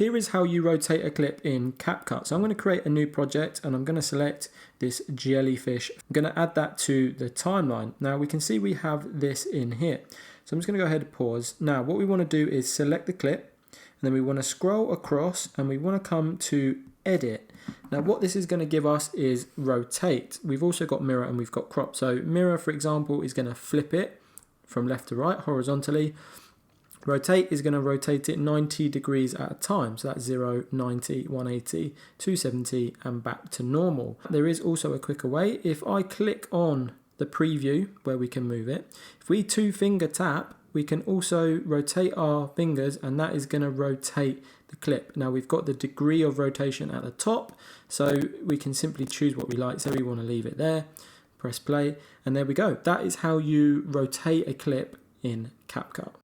here is how you rotate a clip in CapCut. So I'm going to create a new project and I'm going to select this jellyfish. I'm going to add that to the timeline. Now we can see we have this in here. So I'm just going to go ahead and pause. Now what we want to do is select the clip and then we want to scroll across and we want to come to edit. Now what this is going to give us is rotate. We've also got mirror and we've got crop. So mirror, for example, is going to flip it from left to right horizontally. Rotate is going to rotate it 90 degrees at a time. So that's 0, 90, 180, 270 and back to normal. There is also a quicker way. If I click on the preview where we can move it, if we 2-finger tap, we can also rotate our fingers and that is going to rotate the clip. Now we've got the degree of rotation at the top, so we can simply choose what we like. So we want to leave it there, press play, and there we go. That is how you rotate a clip in CapCut.